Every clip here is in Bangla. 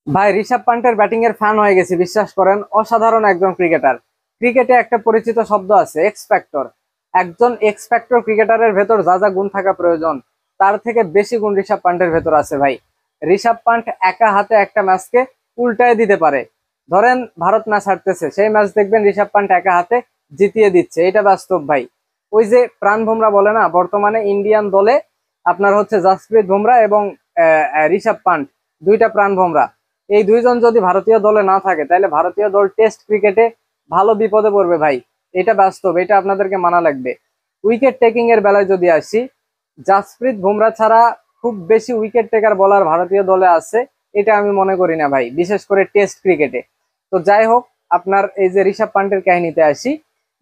ভাই ঋষভ পান্টের ব্যাটিং এর ফ্যান হয়ে গেছি, বিশ্বাস করেন। অসাধারণ একজন ক্রিকেটার। ক্রিকেটে একটা পরিচিত শব্দ আছে, এক্স ফ্যাক্টর। একজন এক্স ফ্যাক্টর ক্রিকেটারের ভেতর যা যা গুণ থাকা প্রয়োজন, তার থেকে বেশি গুণ ঋষভ পান্টের ভেতর আছে ভাই। ঋষভ পান্ট একা হাতে একটা ম্যাচকে উল্টায় দিতে পারে। ধরেন ভারত ম্যাচ হারতেছে, সেই ম্যাচ দেখবেন ঋষভ পান্ট একা হাতে জিতিয়ে দিচ্ছে, এটা বাস্তব ভাই। ওই যে প্রাণ বুমরা বলে না, বর্তমানে ইন্ডিয়ান দলে আপনার হচ্ছে জাসপ্রীত বুমরা এবং ঋষভ পান্ট, দুইটা প্রাণ বুমরা। এই দুইজন যদি ভারতীয় দলে না থাকে, তাহলে ভারতীয় দল টেস্ট ক্রিকেটে ভালো বিপদে পড়বে ভাই। এটা বাস্তব, এটা আপনাদেরকে মানা লাগবে। উইকেট টেকিং এর বেলায় যদি আসি, জাসপ্রীত বুমরা ছাড়া খুব বেশি উইকেট টেকার বলার ভারতীয় দলে আছে, এটা আমি মনে করি না ভাই, বিশেষ করে টেস্ট ক্রিকেটে। তো যাই হোক, আপনার এই যে ঋষভ পান্টের কাহিনীতে আসি।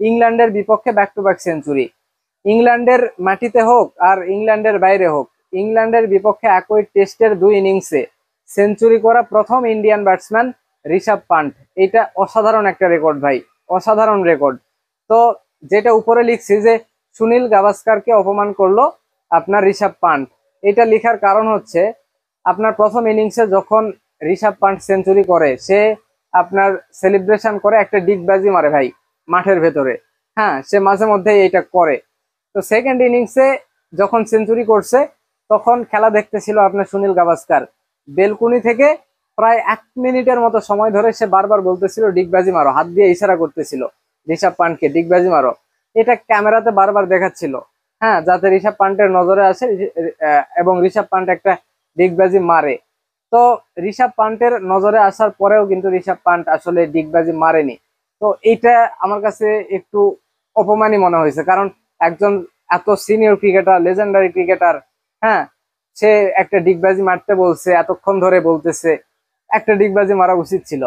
ইংল্যান্ডের বিপক্ষে ব্যাক টু ব্যাক সেঞ্চুরি, ইংল্যান্ডের মাটিতে হোক আর ইংল্যান্ডের বাইরে হোক, ইংল্যান্ডের বিপক্ষে একই টেস্টের দুই ইনিংসে সেঞ্চুরি করা প্রথম ইন্ডিয়ান ব্যাটসম্যান ঋষভ পান্ট। এটা অসাধারণ একটা রেকর্ড ভাই, অসাধারণ রেকর্ড। তো যেটা উপরে লিখছি যে সুনীল গাভাস্কারকে অপমান করলো আপনার ঋষভ পান্ট, এটা লিখার কারণ হচ্ছে আপনার প্রথম ইনিংসে যখন ঋষভ পান্ট সেঞ্চুরি করে, সে আপনার সেলিব্রেশন করে একটা ডিগবাজি মারে ভাই মাঠের ভেতরে। হ্যাঁ, সে মাঝে মধ্যে এটা করে। তো সেকেন্ড ইনিংসে যখন সেঞ্চুরি করছে, তখন খেলা দেখতেছিল আপনার সুনীল গাভাস্কার। বেলকুনি থেকে প্রায় 1 মিনিটের মতো সময় ধরে সে বারবার বলতেছিল ডিগবাজি মারো, হাত দিয়ে ইশারা করতেছিল ঋষভ পান্টকে, ডিগবাজি মারো। এটা ক্যামেরাতে বারবার দেখাচ্ছিল, হ্যাঁ, যাতে ঋষভ পান্টের নজরে আসে এবং ঋষভ পান্ট একটা ডিগবাজি মারে। তো ঋষভ পান্টের নজরে আসার পরেও কিন্তু ঋষভ পান্ট আসলে ডিগবাজি মারেনি। তো এইটা আমার কাছে একটু অপমানই মনে হয়েছে, কারণ একজন এত সিনিয়র ক্রিকেটার, লেজেন্ডারি ক্রিকেটার, হ্যাঁ, সে একটা ডিগবাজি মারতে বলছে, এতক্ষণ ধরে বলতেছে, একটা ডিগবাজি মারা উচিত ছিল।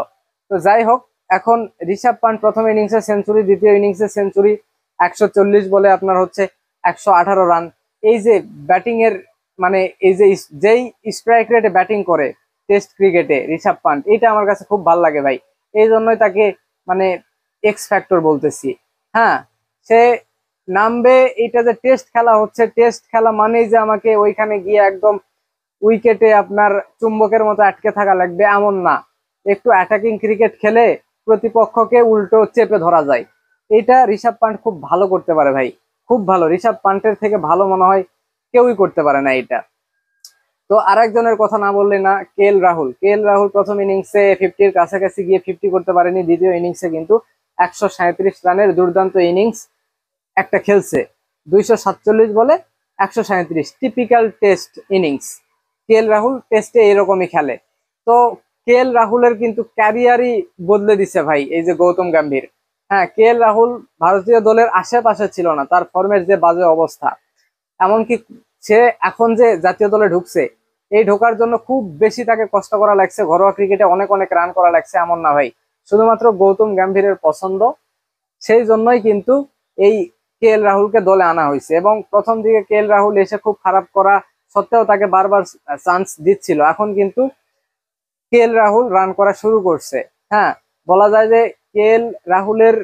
তো যাই হোক, এখন ঋষভ পান্ট প্রথম ইনিংসে সেঞ্চুরি, দ্বিতীয় ইনিংসে সেঞ্চুরি, 140 বলে আপনার হচ্ছে 118 রান। এই যে ব্যাটিং এর মানে এই যে যেই স্ট্রাইক রেটে ব্যাটিং করে টেস্ট ক্রিকেটে ঋষভ পান্ট, এটা আমার কাছে খুব ভালো লাগে ভাই। এই জন্যই তাকে মানে এক্স ফ্যাক্টর বলতেছি। হ্যাঁ, সে নামবে। এটা যে টেস্ট খেলা হচ্ছে, টেস্ট খেলা মানেই যে আমাকে ওইখানে গিয়ে একদম উইকেটে আপনার চুম্বকের মতো আটকে থাকা লাগবে এমন না। একটু অ্যাটাকিং ক্রিকেট খেলে প্রতিপক্ষকে উল্টো চেপে ধরা যায়। এটা ঋষভ পান্ট খুব ভালো করতে পারে ভাই, খুব ভালো। ঋষভ পান্টের থেকে ভালো মনে হয় কেউই করতে পারে না এটা। তো আরেকজনের কথা না বললে না, কে এল রাহুল। কে এল রাহুল প্রথম ইনিংসে 50-র কাছাকাছি গিয়ে 50 করতে পারেনি, দ্বিতীয় ইনিংসে কিন্তু 137 রানের দুর্দান্ত ইনিংস একটা খেলছে। 247 বলে 137, টিপিক্যাল টেস্ট ইনিংস। কে এল রাহুল টেস্টে এরকমই খেলে। তো কে এল রাহুলের কিন্তু ক্যারিয়ারই বদলে দিছে ভাই এই যে গৌতম গম্ভীর। হ্যাঁ, কে এল রাহুল ভারতীয় দলের আশেপাশে ছিল না, তার ফর্মের যে বাজে অবস্থা। এমনকি সে এখন যে জাতীয় দলে ঢুকছে, এই ঢোকার জন্য খুব বেশি তাকে কষ্ট করা লাগছে, ঘরোয়া ক্রিকেটে অনেক অনেক রান করা লাগছে এমন না ভাই, শুধুমাত্র গৌতম গম্ভীরের পছন্দ, সেই জন্যই কিন্তু এই কে এল রাহুলকে দলে আনা হয়েছে। এবং প্রথম দিকে কে এল রাহুল এসে খুব খারাপ করা সত্ত্বেও তাকে বারবার চান্স দিচ্ছিল। এখন কিন্তু কে এল রাহুল রান করা শুরু করছে। হ্যাঁ, বলা যায় যে কে এল রাহুলের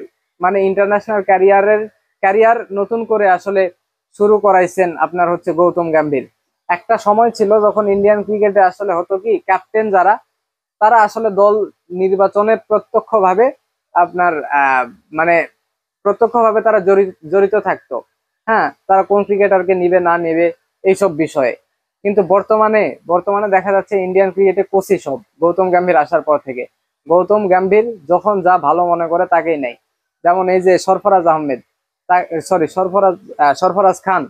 মানে ইন্টারন্যাশনাল ক্যারিয়ার নতুন করে আসলে শুরু করাইছেন আপনার হচ্ছে গৌতম গম্ভীর। একটা সময় ছিল যখন ইন্ডিয়ান ক্রিকেটে আসলে হতো কি, ক্যাপ্টেন যারা, তারা আসলে দল নির্বাচনে প্রত্যক্ষভাবে আপনার মানে প্রত্যক্ষভাবে তারা জড়িত থাকতো। হ্যাঁ, তারা কোন ক্রিকেটারকে নিবে না নেবে এইসব বিষয়ে। কিন্তু বর্তমানে বর্তমানে দেখা যাচ্ছে ইন্ডিয়ান ক্রিকেটে কোচই সব, গৌতম গম্ভীর আসার পর থেকে। গৌতম গম্ভীর যখন যা ভালো মনে করে তাকেই নেয়। যেমন এই যে সরফরাজ আহমেদ, সরি সরফরাজ খান,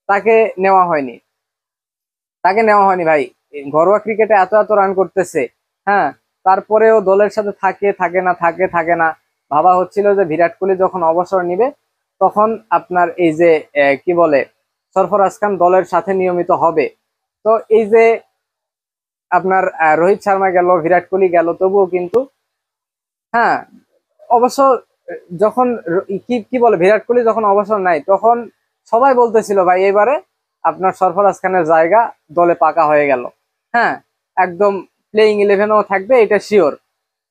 তাকে নেওয়া হয়নি, তাকে নেওয়া হয়নি ভাই। এই ঘরোয়া ক্রিকেটে এত এত রান করতেছে, হ্যাঁ, তারপরেও দলের সাথে থাকে থাকে না, থাকে থাকে না। ভাবা হচ্ছিল যে বিরাট কোহলি যখন অবসর নিবে, তখন আপনার এই যে কি বলে, সরফরাজ খান দলের সাথে নিয়মিত হবে। তো এই যে আপনার রোহিত শর্মা গেল, বিরাট কোহলি গেল, তবুও কিন্তু, হ্যাঁ, অবশ্য যখন কি কি বলে বিরাট কোহলি যখন অবসর নাই, তখন সবাই বলতেছিল ভাই এবারে আপনার সরফরাজ খানের জায়গা দলে পাকা হয়ে গেল। হ্যাঁ, একদম প্লেইং ইলেভেনও থাকবে, এটা শিওর।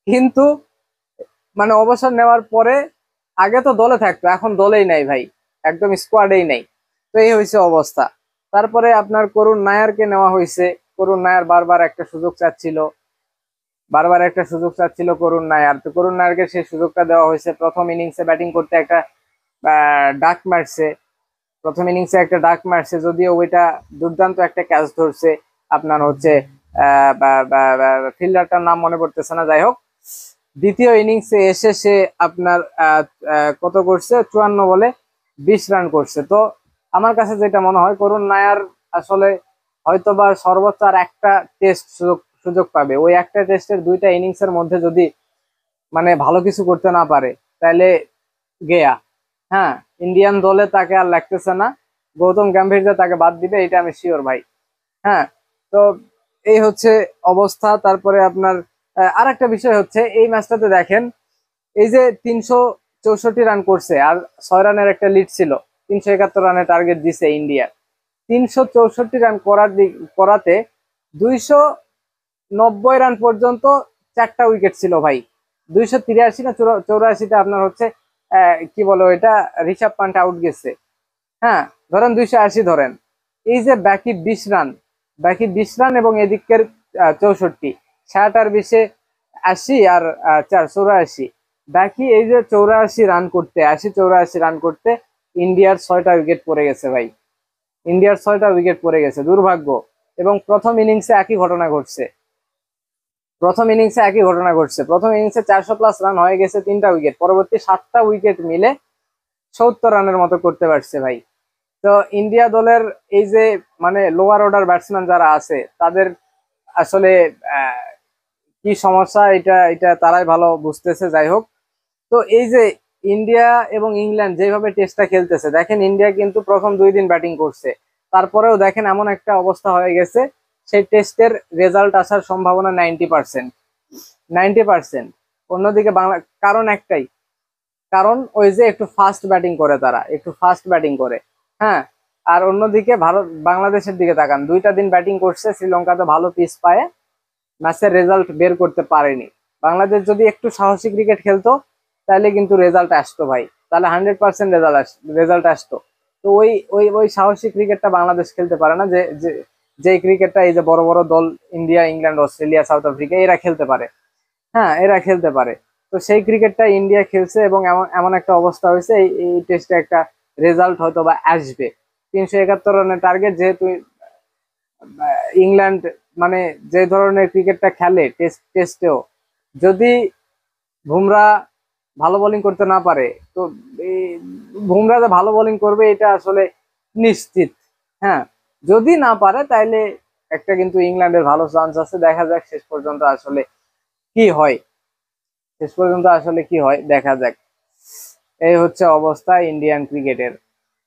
কিন্তু মানে অবসর নেওয়ার পরে আগে তো দলে থাকতো, এখন দলেই নাই ভাই, একদম স্কোয়াডেই নাই। তো এই হয়েছে অবস্থা। তারপরে আপনার করুণ নায়ারকে নেওয়া হয়েছে। করুণ নায়ার বারবার একটা সুযোগ চাচ্ছিল, বারবার একটা সুযোগ চাচ্ছিল করুণ নায়ার, তো করুণ নায়ারকে সেই সুযোগটা দেওয়া হয়েছে। প্রথম ইনিংসে ব্যাটিং করতে একটা ডাক মারছে, প্রথম ইনিংসে একটা ডাক মারছে, যদিও ওইটা দুর্দান্ত একটা ক্যাচ ধরছে আপনার হচ্ছে ফিল্ডারটার নাম মনে পড়তেছে না, যাই হোক। দ্বিতীয় ইনিংসে এসে সে আপনার কত করছে, 54 বলে 20 রান করছে। তো আমার কাছে যেটা মনে হয়, করুণ নায়ার আসলে হয়তোবা সর্বোচ্চ আর একটা টেস্ট সুযোগ সুযোগ পাবে। ওই একটা টেস্টের দুইটা ইনিংসের মধ্যে যদি মানে ভালো কিছু করতে না পারে, তাহলে গেয়া, হ্যাঁ, ইন্ডিয়ান দলে তাকে আর লাগতেছে না। গৌতম গম্ভীর যে তাকে বাদ দিবে এটা আমি শিওর ভাই। হ্যাঁ, তো এই হচ্ছে অবস্থা। তারপরে আপনার আর একটা বিষয় হচ্ছে, এই ম্যাচটাতে দেখেন, এই যে 364 রান করছে আর 6 রানের একটা লিড ছিল, 371 রানের টার্গেট দিছে ইন্ডিয়া। 364 রান করাতে 290 রান পর্যন্ত 4টা উইকেট ছিল ভাই। 283 না 84তে আপনার হচ্ছে কি বলো এটা, ঋষভ পান্ট আউট গেছে। হ্যাঁ, ধরেন 280 ধরেন। এই যে বাকি 20 রান এবং এদিকের 64, 60 আর 20-এ 80 আর 4 84, বাকি এই যে 84 রান করতে ইন্ডিয়ার 6টা উইকেট পড়ে গেছে ভাই। ইন্ডিয়ার 6টা উইকেট পড়ে গেছে, দুর্ভাগ্য। এবং প্রথম ইনিংসে একই ঘটনা ঘটছে। প্রথম ইনিংসে 400+ রান হয়ে গেছে, 3টা উইকেট, পরবর্তী 7টা উইকেট মিলে 70 রানের মতো করতে পারছে ভাই। তো ইন্ডিয়া দলের এই যে মানে লোয়ার অর্ডার ব্যাটসম্যান যারা আছে, তাদের আসলে কি সমস্যা, এটা এটা তারাই ভালো বুঝতেছে। যাই হোক, তো এই যে ইন্ডিয়া এবং ইংল্যান্ড যেভাবে টেস্টটা খেলতেছে, দেখেন ইন্ডিয়া কিন্তু প্রথম 2 দিন ব্যাটিং করছে, তারপরেও দেখেন এমন একটা অবস্থা হয়ে গেছে, সেই টেস্টের রেজাল্ট আসার সম্ভাবনা 90%। 90%। অন্যদিকে বাংলা, কারণ একটাই, কারণ ওই যে একটু ফাস্ট ব্যাটিং করে, তারা একটু ফাস্ট ব্যাটিং করে। হ্যাঁ, আর অন্যদিকে বাংলাদেশের দিকে তাকান, 2টা দিন ব্যাটিং করছে, শ্রীলঙ্কাতে ভালো পিচ পায়, ম্যাচের রেজাল্ট বের করতে পারেনি। বাংলাদেশ যদি একটু সাহসী ক্রিকেট খেলতো, তাহলে কিন্তু রেজাল্ট আসতো ভাই, তাহলে 100% রেজাল্ট আসতো। তো ওই ওই ওই সাহসী ক্রিকেটটা বাংলাদেশ খেলতে পারে না, যে ক্রিকেটটা এই যে বড় বড় দল, India, England, Australia, south Africa, এরা খেলতে পারে। হ্যাঁ, এরা খেলতে পারে। তো সেই ক্রিকেটটা ইন্ডিয়া খেলছে এবং এমন এমন একটা অবস্থা হয়েছে, এই টেস্টে একটা রেজাল্ট হয়তো বা আসবে। 371 রানের টার্গেট, যেহেতু ইংল্যান্ড মানে যে ধরনের ক্রিকেটটা খেলে টেস্টেও, যদি বুমরা ভালো বোলিং করতে না পারে, তো এই বুমরা যে ভালো বোলিং করবে এটা আসলে নিশ্চিত। হ্যাঁ, যদি না পারে তাইলে একটা কিন্তু ইংল্যান্ডের ভালো চান্স আছে। দেখা যাক শেষ পর্যন্ত আসলে কি হয়, দেখা যাক। এই হচ্ছে অবস্থা ইন্ডিয়ান ক্রিকেটের।